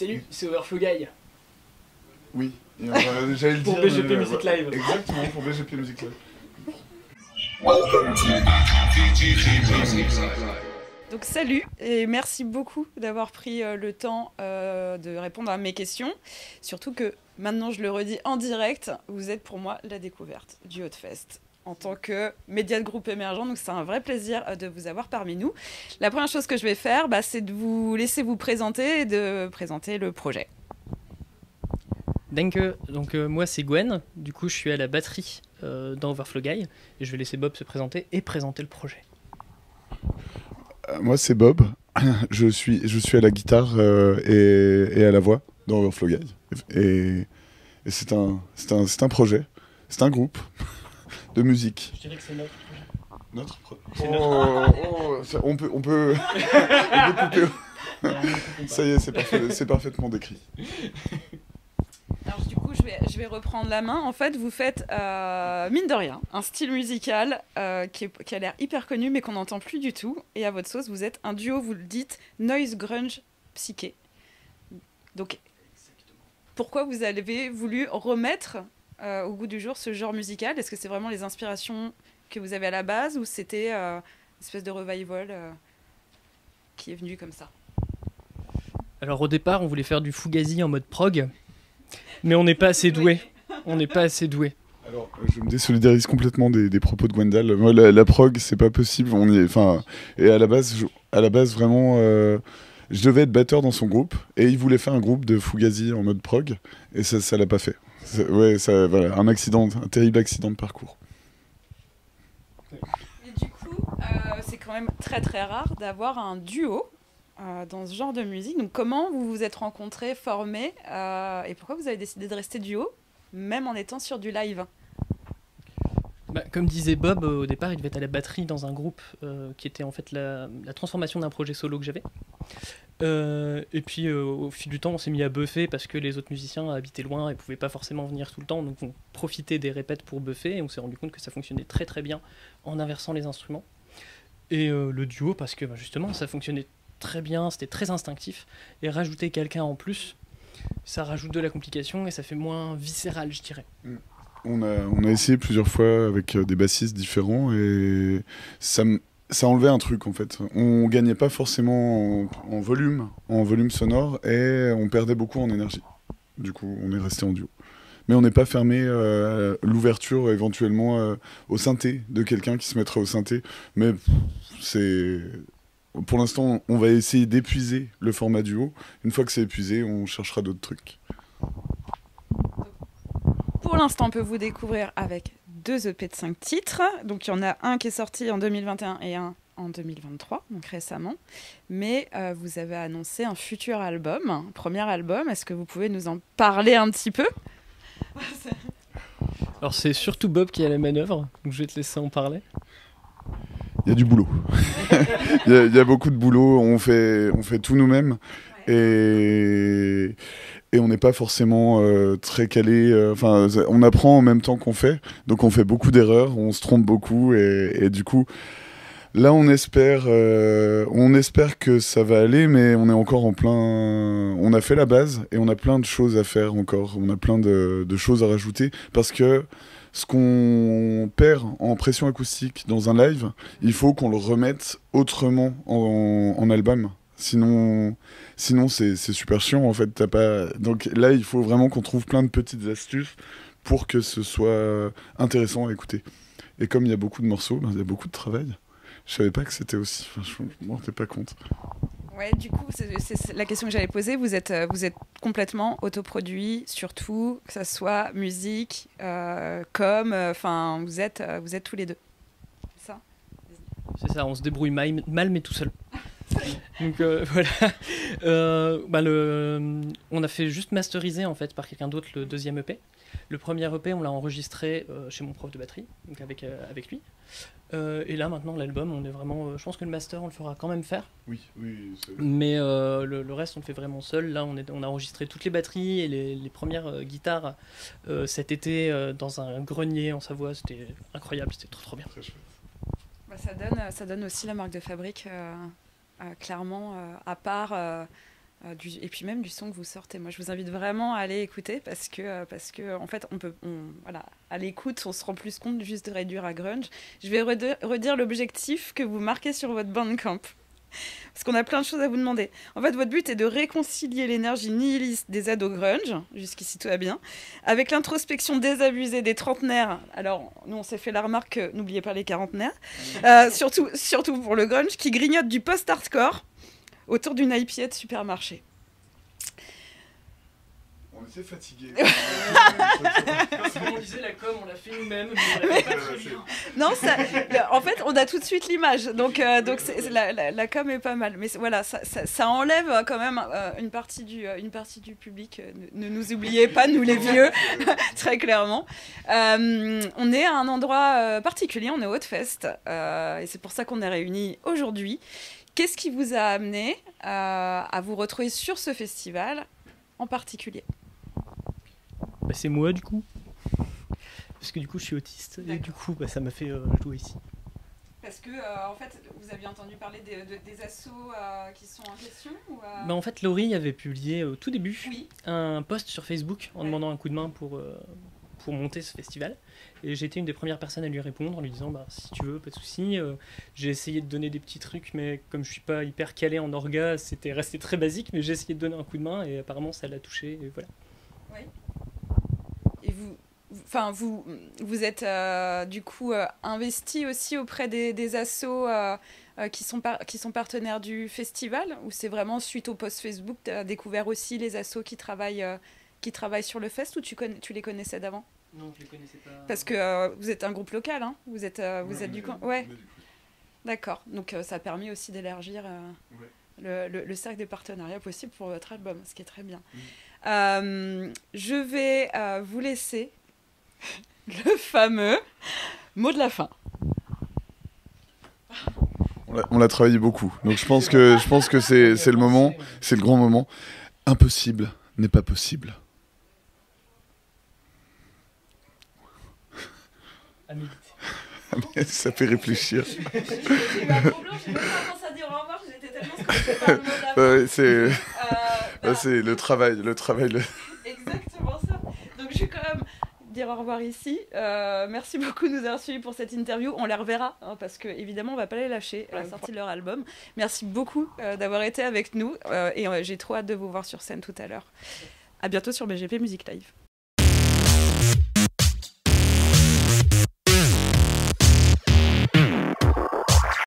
Salut, c'est Overflow Guy. Oui, j'allais le pour dire. BGP Music Live. Exactement, pour BGP Music Live. Donc salut et merci beaucoup d'avoir pris le temps de répondre à mes questions. Surtout que maintenant je le redis en direct, vous êtes pour moi la découverte du Hotfest en tant que média de groupe émergent. Donc c'est un vrai plaisir de vous avoir parmi nous. La première chose que je vais faire, c'est de vous laisser vous présenter et de présenter le projet. Donc moi c'est Gwen, du coup je suis à la batterie dans Overflow Guy et je vais laisser Bob se présenter et présenter le projet. Moi c'est Bob, je suis à la guitare et à la voix dans Overflow Guy. Et c'est un projet, c'est un groupe de musique. Je dirais que c'est notre projet. Notre projet. On peut on peut couper. Ça y est, c'est parfaitement décrit. Alors du coup, je vais reprendre la main. En fait, vous faites, mine de rien, un style musical qui a l'air hyper connu, mais qu'on n'entend plus du tout. Et à votre sauce, vous êtes un duo, vous le dites, noise grunge psyché. Donc, pourquoi vous avez voulu remettre au goût du jour ce genre musical? Est-ce que c'est vraiment les inspirations que vous avez à la base, ou c'était une espèce de revival qui est venu comme ça? Alors au départ, on voulait faire du Fugazi en mode prog. Mais on n'est pas assez doué. On n'est pas assez doué. Alors, je me désolidarise complètement des propos de Gwendal. Moi, la prog, c'est pas possible. Et à la base, vraiment, je devais être batteur dans son groupe, et il voulait faire un groupe de Fugazi en mode prog, et ça l'a pas fait. Voilà, un terrible accident de parcours. Et du coup, c'est quand même très très rare d'avoir un duo dans ce genre de musique. Donc comment vous vous êtes rencontrés, formés, et pourquoi vous avez décidé de rester duo, même en étant sur du live? Comme disait Bob, au départ, il devait être à la batterie dans un groupe qui était en fait la transformation d'un projet solo que j'avais. Et puis au fil du temps, on s'est mis à buffer parce que les autres musiciens habitaient loin et pouvaient pas forcément venir tout le temps. Donc on profitait des répètes pour buffer, et on s'est rendu compte que ça fonctionnait très très bien en inversant les instruments. Et le duo, parce que justement, ça fonctionnait très bien, c'était très instinctif, et rajouter quelqu'un en plus, ça rajoute de la complication et ça fait moins viscéral, je dirais. On a essayé plusieurs fois avec des bassistes différents, et ça enlevait un truc en fait. On gagnait pas forcément en volume sonore, et on perdait beaucoup en énergie. Du coup, on est resté en duo. Mais on n'est pas fermé à l'ouverture éventuellement au synthé, de quelqu'un qui se mettrait au synthé. Mais pour l'instant, on va essayer d'épuiser le format duo. Une fois que c'est épuisé, on cherchera d'autres trucs. Pour l'instant, on peut vous découvrir avec 2 EP de 5 titres. Donc il y en a un qui est sorti en 2021 et un en 2023, donc récemment. Mais vous avez annoncé un futur album, un premier album. Est-ce que vous pouvez nous en parler un petit peu? Alors c'est surtout Bob qui est à la manœuvre, donc je vais te laisser en parler. Il y a du boulot. Il y a beaucoup de boulot. On fait tout nous-mêmes. Ouais. Et on n'est pas forcément très calé. On apprend en même temps qu'on fait. Donc on fait beaucoup d'erreurs, on se trompe beaucoup. Et du coup, là, on espère que ça va aller, mais on est encore en plein... On a fait la base et on a plein de choses à faire encore. On a plein de choses à rajouter, parce que ce qu'on perd en pression acoustique dans un live, il faut qu'on le remette autrement en album. Sinon c'est super chiant en fait. Donc là, il faut vraiment qu'on trouve plein de petites astuces pour que ce soit intéressant à écouter. Et comme il y a beaucoup de morceaux, il y a beaucoup de travail. Je savais pas que c'était aussi... je m'en rendais pas compte. Ouais, du coup, c'est la question que j'allais poser. Vous êtes complètement autoproduit, surtout, que ce soit musique, vous êtes tous les deux. C'est ça? C'est ça, on se débrouille mal mais tout seul. Donc voilà. On a fait juste masteriser en fait par quelqu'un d'autre le deuxième EP. Le premier EP, on l'a enregistré chez mon prof de batterie, donc avec lui. Et là maintenant l'album, on est vraiment. Je pense que le master on le fera quand même faire. Oui. Mais le reste on le fait vraiment seul. Là on a enregistré toutes les batteries et les premières guitares cet été dans un grenier en Savoie. C'était incroyable, c'était trop bien. Très chouette. Ça donne aussi la marque de fabrique. Clairement, à part et puis même du son que vous sortez. Moi, je vous invite vraiment à aller écouter parce que en fait, voilà, à l'écoute, on se rend plus compte juste de réduire à grunge. Je vais redire l'objectif que vous marquez sur votre Bandcamp. Parce qu'on a plein de choses à vous demander. En fait, votre but est de réconcilier l'énergie nihiliste des ados grunge, jusqu'ici tout va bien, avec l'introspection désabusée des trentenaires. Alors, nous, on s'est fait la remarque, n'oubliez pas les quarantenaires, surtout pour le grunge, qui grignote du post-hardcore autour d'une IPA de supermarché. On était fatigués. Comme on disait, la com, on l'a fait nous-mêmes, mais on l'a fait pas très bien. Non, en fait, on a tout de suite l'image, donc la com est pas mal. Mais voilà, ça enlève quand même une partie du public. Ne nous oubliez pas, nous les vieux, très clairement. On est à un endroit particulier, on est au Haute-Fest, et c'est pour ça qu'on est réunis aujourd'hui. Qu'est-ce qui vous a amené à vous retrouver sur ce festival en particulier ? Bah, c'est moi, du coup. Parce que du coup, je suis autiste. Et du coup, bah, ça m'a fait jouer ici. Parce que, en fait, vous aviez entendu parler des assos qui sont en question ou, Bah, en fait, Laurie avait publié au tout début un post sur Facebook en Ouais. demandant un coup de main pour monter ce festival. Et j'ai été une des premières personnes à lui répondre en lui disant bah, si tu veux, pas de souci. J'ai essayé de donner des petits trucs, mais comme je suis pas hyper calé en orga, c'était resté très basique. Mais j'ai essayé de donner un coup de main et apparemment ça l'a touché. Et voilà. Oui. Et vous êtes du coup investi aussi auprès des assos qui sont partenaires du festival, ou c'est vraiment suite au post Facebook, tu as découvert aussi les assos qui travaillent sur le fest, ou tu les connaissais d'avant? Non, je les connaissais pas. Parce que vous êtes un groupe local, hein, vous êtes du coin. Ouais, d'accord. Donc ça a permis aussi d'élargir le cercle des partenariats possibles pour votre album, ce qui est très bien. Je vais vous laisser le fameux mot de la fin. On l'a travaillé beaucoup, donc je pense que c'est le moment, c'est le grand moment. Impossible n'est pas possible. À méditer. Ça fait réfléchir. J'ai eu un problème, j'ai même pas pensé à dire au revoir, j'étais tellement scotchée par le mot de la fin. C'est le travail. Exactement ça. Donc je vais quand même dire au revoir ici. Merci beaucoup de nous avoir suivis pour cette interview. On les reverra, hein, parce que évidemment on va pas les lâcher à la sortie de leur album. Merci beaucoup d'avoir été avec nous et j'ai trop hâte de vous voir sur scène tout à l'heure. À bientôt sur BGP Music Live.